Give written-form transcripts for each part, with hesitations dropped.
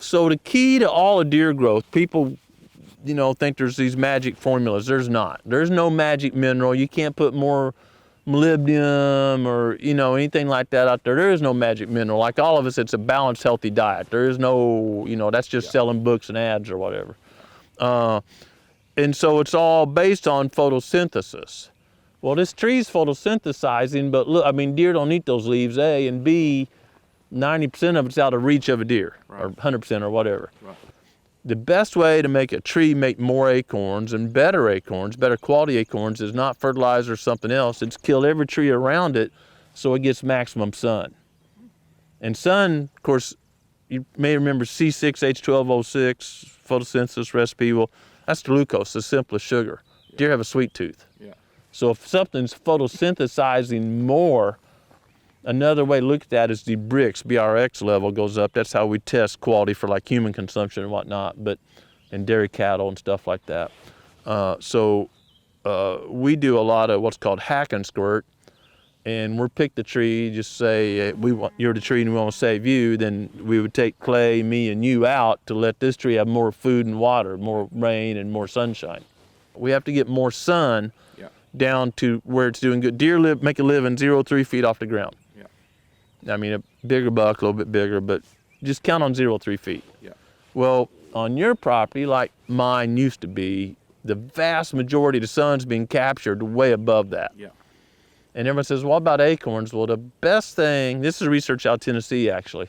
So the key to all of deer growth, people, think there's these magic formulas. There's not. There's no magic mineral. You can't put more molybdenum or, anything like that out there. There is no magic mineral. Like all of us, it's a balanced, healthy diet. There is no, that's just selling books and ads or whatever. And so it's all based on photosynthesis. Well, this tree's photosynthesizing, but look, deer don't eat those leaves, A, and B, 90% of it's out of reach of a deer, right, or 100% or whatever. Right. The best way to make a tree make more acorns and better quality acorns, is not fertilizer or something else. It's kill every tree around it so it gets maximum sun. And sun, of course, you may remember C6H12O6, photosynthesis recipe. Well, that's glucose, the simplest sugar. Yeah. Deer have a sweet tooth. Yeah. So if something's photosynthesizing more, another way to look at that is the BRX level goes up. That's how we test quality for like human consumption and whatnot, and dairy cattle and stuff like that. So we do a lot of what's called hack-n-squirt, and we'll pick the tree, just say, you're the tree and we want to save you, then we would take Clay, me, and you out to let this tree have more food and water, more rain and more sunshine. We have to get more sun down to where it's doing good. Deer make a living 0-3 feet off the ground. A bigger buck, a little bit bigger, but just count on 0-3 feet. Yeah. Well, on your property, like mine used to be, the vast majority of the sun's being captured way above that. Yeah. And everyone says, well, what about acorns? Well, the best thing, this is research out of Tennessee actually,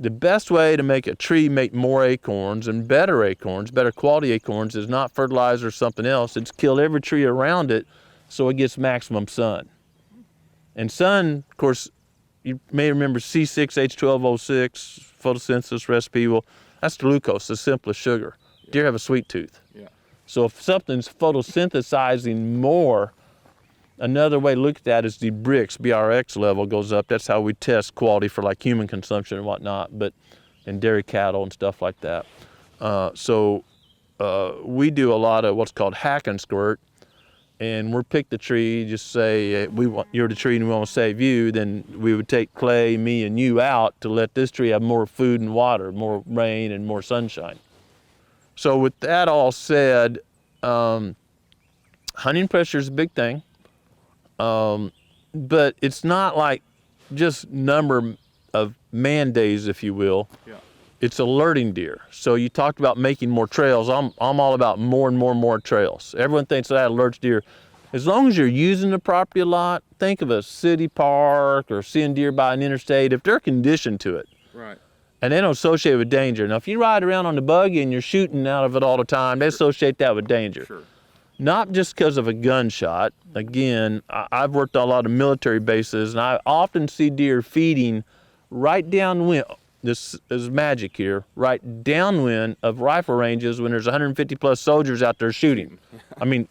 the best way to make a tree make more acorns and better quality acorns, is not fertilizer or something else. It's kill every tree around it so it gets maximum sun. And sun, of course, you may remember C6H12O6, photosynthesis recipe. Well, that's glucose, the simplest sugar. Yeah. Deer have a sweet tooth. Yeah. So if something's photosynthesizing more, another way to look at that is the BRX level goes up. That's how we test quality for like human consumption and whatnot, and dairy cattle and stuff like that. So we do a lot of what's called hack-n-squirt, and we'll pick the tree, just say, you're the tree and we want to save you, then we would take Clay, me, and you out to let this tree have more food and water, more rain and more sunshine. So with that all said, hunting pressure is a big thing. But it's not like just number of man days, if you will. Yeah. It's alerting deer. So you talked about making more trails. I'm all about more and more trails. Everyone thinks that alerts deer. As long as you're using the property a lot, think of a city park or seeing deer by an interstate, if they're conditioned to it. Right. And they don't associate with danger. Now, if you ride around on the buggy and you're shooting out of it all the time, they associate that with danger. Sure. Not just because of a gunshot. Again, I've worked on a lot of military bases, and I often see deer feeding right downwind. This is magic here, right downwind of rifle ranges when there's 150 plus soldiers out there shooting.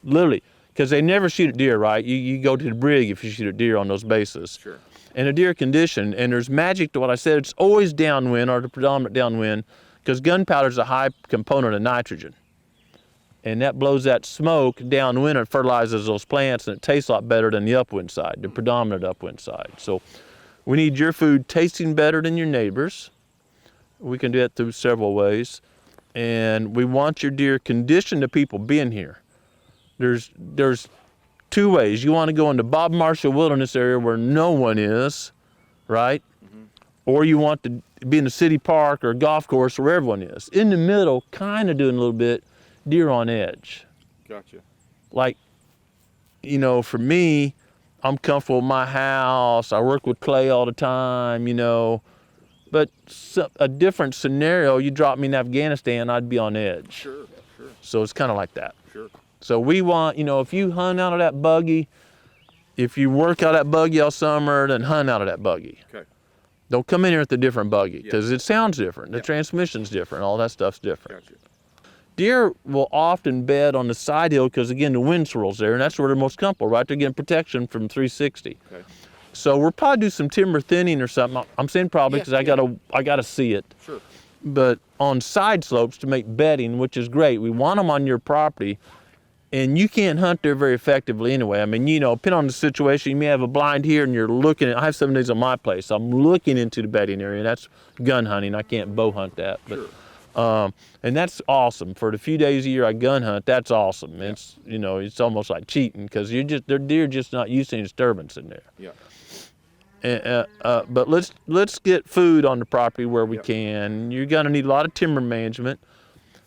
Literally, because they never shoot at deer, right? You go to the brig if you shoot at deer on those bases. Sure. And a deer condition, and there's magic to what I said, it's always downwind or the predominant downwind, because gunpowder is a high component of nitrogen. And that blows that smoke downwind and fertilizes those plants, and it tastes a lot better than the upwind side, the predominant upwind side. So we need your food tasting better than your neighbors. We can do that through several ways. And we want your deer conditioned to people being here. There's two ways. You want to go into Bob Marshall Wilderness area where no one is, right? Mm-hmm. Or you want to be in a city park or a golf course where everyone is. In the middle, kind of doing a little bit, deer on edge. Gotcha. Like, for me, I'm comfortable in my house. I work with Clay all the time, But a different scenario, you drop me in Afghanistan, I'd be on edge. Sure. So it's kind of like that. Sure. So we want, if you hunt out of that buggy, if you work out of that buggy all summer, then hunt out of that buggy. Okay. Don't come in here with a different buggy, because it sounds different. The transmission's different. All that stuff's different. Gotcha. Deer will often bed on the side hill because, again, the wind swirls there, and that's where they're most comfortable, right? They're getting protection from 360. Okay. So we'll probably do some timber thinning or something. I'm saying probably because I gotta see it. Sure. But on side slopes to make bedding, which is great. We want them on your property. And you can't hunt there very effectively anyway. I mean, you know, depending on the situation, you may have a blind here and you're looking at, I have some of these on my place. I'm looking into the bedding area. That's gun hunting. I can't bow hunt that. But, Sure. and that's awesome. For the few days a year I gun hunt, that's awesome. Yeah. It's, you know, it's almost like cheating because their deer just not used to any disturbance in there. Yeah. But let's get food on the property where we can. You're gonna need a lot of timber management.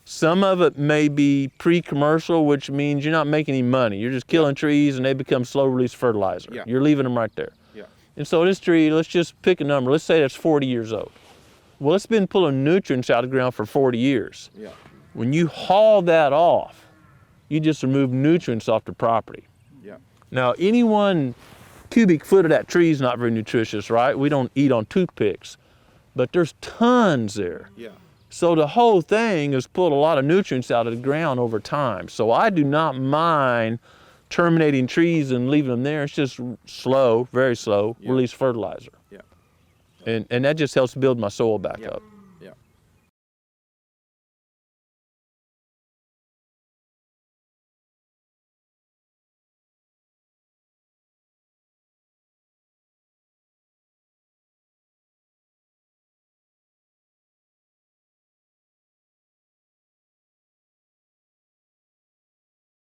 Some of it may be pre-commercial, which means you're not making any money. You're just killing trees and they become slow-release fertilizer. Yeah. You're leaving them right there. Yeah. And so this tree, let's just pick a number. Let's say that's 40 years old. Well, it's been pulling nutrients out of the ground for 40 years. Yeah. When you haul that off, you just remove nutrients off the property. Yeah. Now, any one cubic foot of that tree is not very nutritious, right? We don't eat on toothpicks, but there's tons there. Yeah. So the whole thing has pulled a lot of nutrients out of the ground over time. So I do not mind terminating trees and leaving them there. It's just slow, very slow, release fertilizer. Yeah. And that just helps build my soil back up.